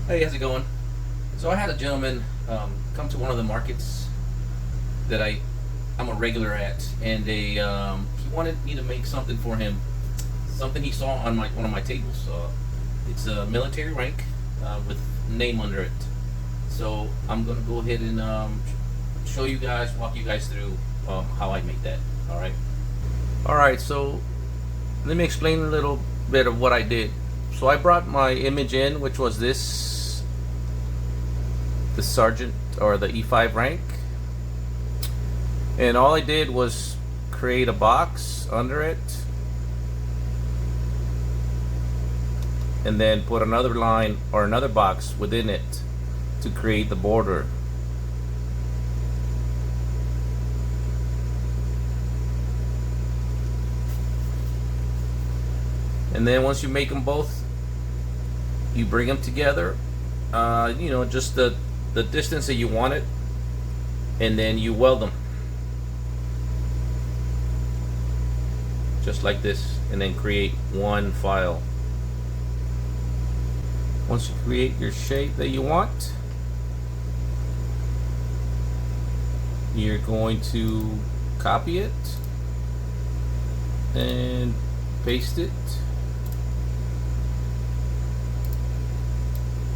Hey, how's it going? So I had a gentleman come to one of the markets that I'm a regular at, and he wanted me to make something for him, something he saw on my one of my tables. It's a military rank with name under it. So I'm gonna go ahead and show you guys, walk you guys through how I make that. All right. All right. So let me explain a little bit of what I did. So I brought my image in, which was the sergeant or the E5 rank, and all I did was create a box under it and then put another line or another box within it to create the border. And then once you make them both, you bring them together, just the distance that you want it, and then you weld them just like this, and then create one file. Once you create your shape that you want, you're going to copy it and paste it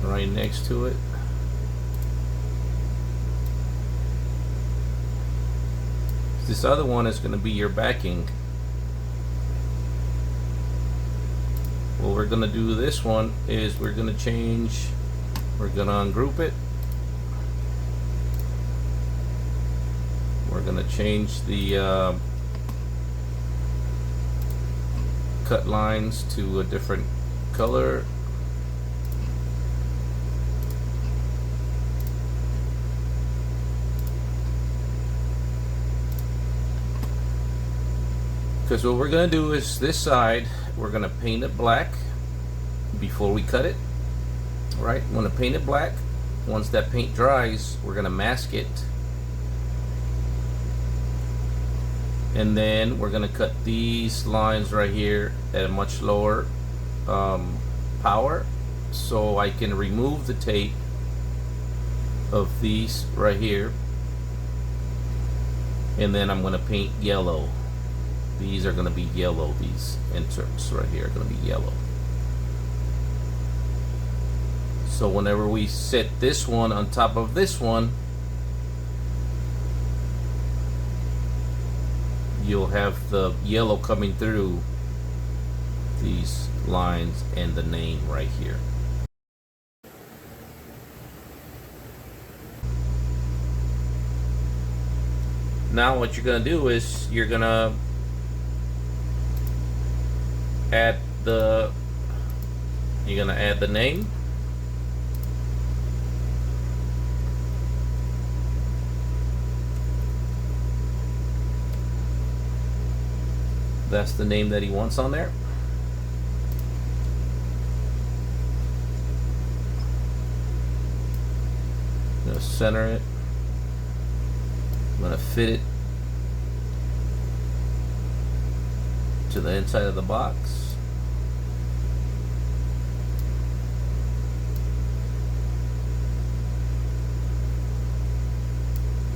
right next to it. This other one is going to be your backing. What we're going to do this one is we're going to ungroup it. We're going to change the cut lines to a different color. Because what we're going to do is this side, we're going to paint it black before we cut it. Right? We're going to paint it black. Once that paint dries, we're going to mask it. And then we're going to cut these lines right here at a much lower power, so I can remove the tape of these right here. And then I'm going to paint yellow. These are going to be yellow. These inserts right here are going to be yellow. So whenever we set this one on top of this one, you'll have the yellow coming through these lines and the name right here. Now what you're going to do is you're going to add the name. That's the name that he wants on there. I'm going to center it. I'm going to fit it to the inside of the box.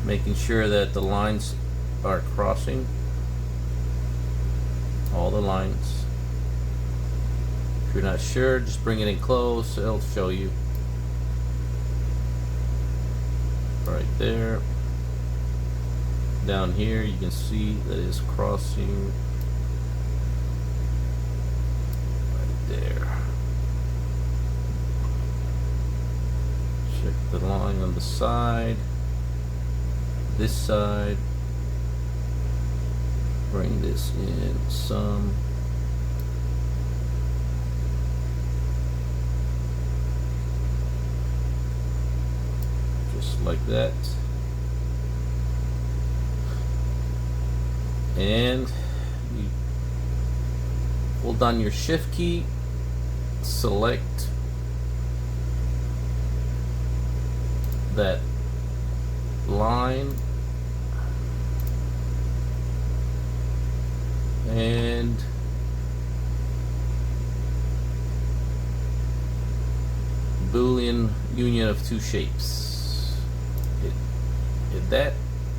Making sure that the lines are crossing all the lines. If you're not sure, just bring it in close, it'll show you. Right there. Down here you can see that it's crossing right there. Check the line on the side. This side, bring this in some, just like that, and you hold down your shift key, select that line, and Boolean union of two shapes. Hit that,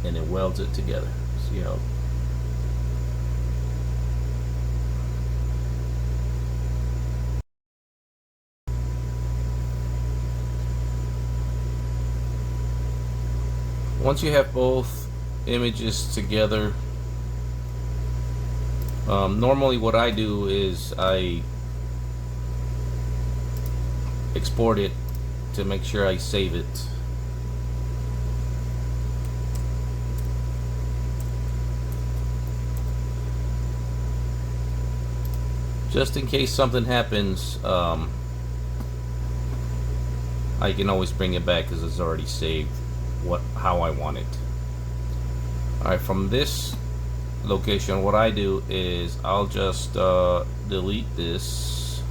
and it welds it together. See how? Once you have both images together, normally what I do is I export it to make sure I save it. Just in case something happens, I can always bring it back because it's already saved how I want it. Alright, from this location, what I do is I'll just delete this.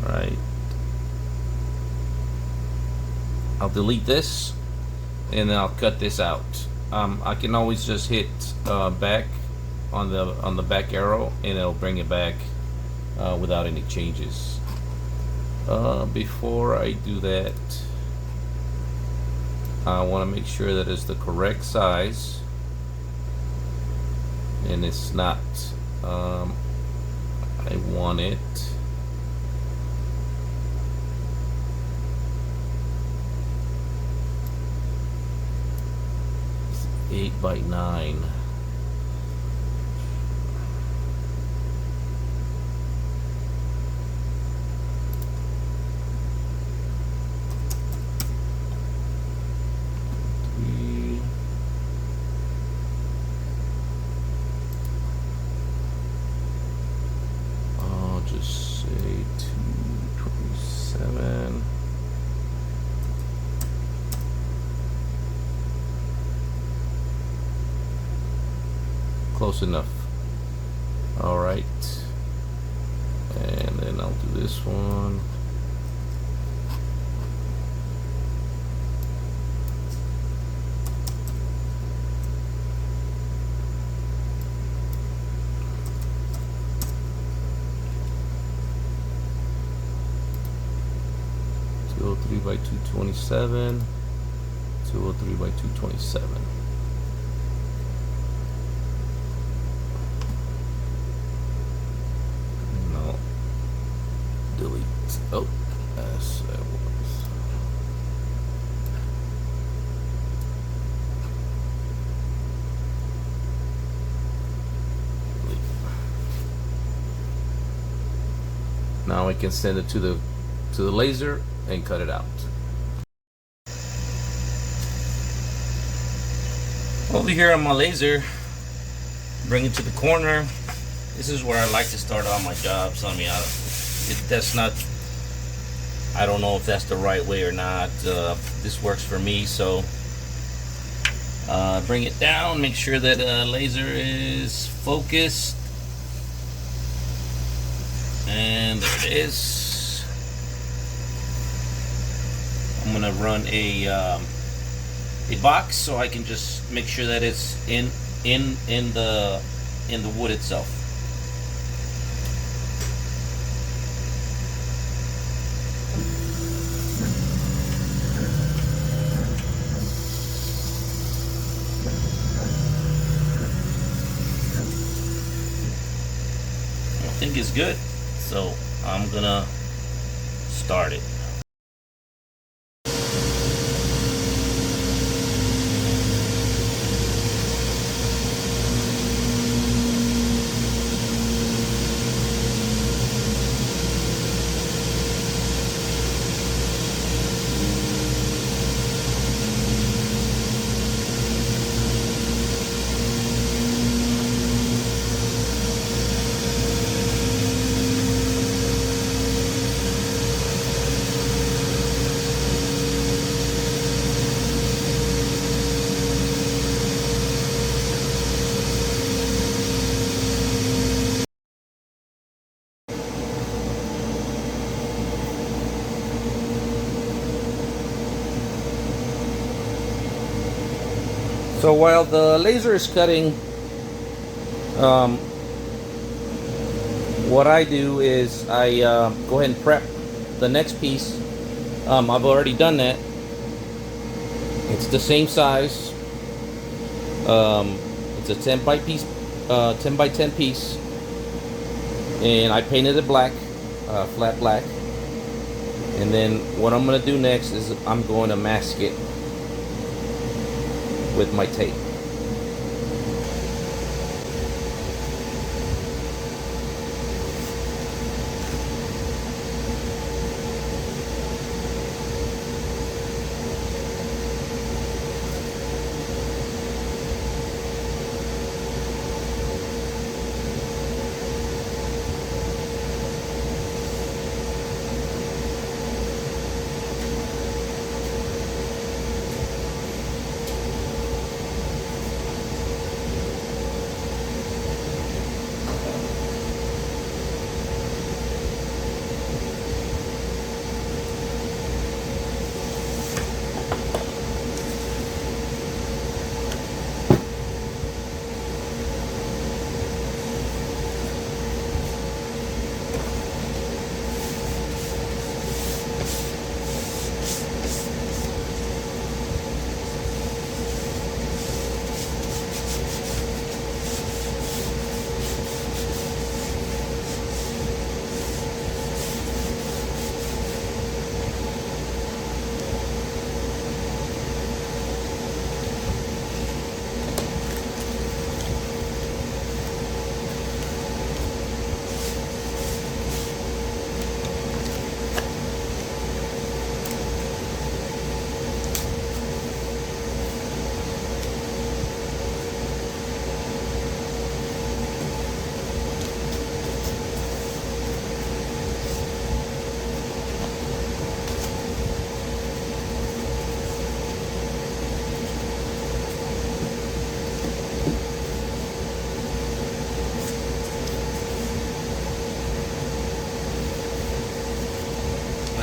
Alright, I'll delete this, and then I'll cut this out. I can always just hit back on the back arrow, and it'll bring it back without any changes. Before I do that, I want to make sure that it's the correct size, and it's not. I want it 8 by 9. I'll just say 227. Close enough. All right, and then I'll do this one. .203 by 227. 203 by 227. Delete. Oh, yes, that was. Delete. Now I can send it to the laser and cut it out. Over here on my laser, bring it to the corner. This is where I like to start all my jobs. I mean, that's not, I don't know if that's the right way or not. This works for me, so bring it down, make sure that laser is focused, and there it is. I'm gonna run a box so I can just make sure that it's in the wood itself. I think it's good, so I'm gonna start it. So while the laser is cutting, what I do is I go ahead and prep the next piece I've already done that. It's the same size. It's a 10 by 10 piece, and I painted it black, flat black. And then what I'm gonna do next is I'm going to mask it with my tape.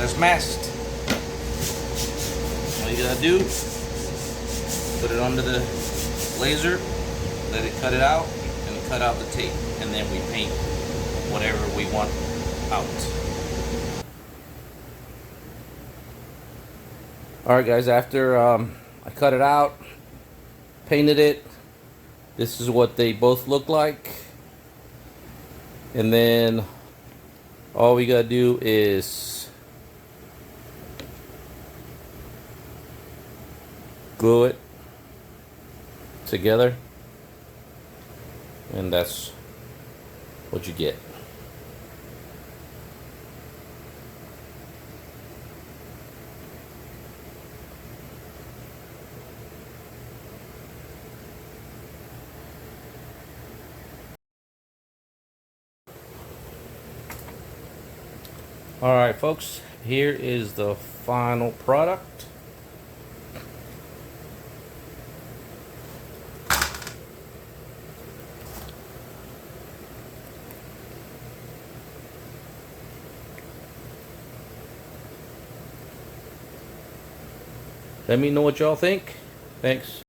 It's masked. All you gotta do, put it under the laser, let it cut it out, and cut out the tape, and then we paint whatever we want out. Alright guys, after I cut it out, painted it, this is what they both look like. And then all we gotta do is glue it together, and that's what you get. Alright folks, here is the final product. Let me know what y'all think. Thanks.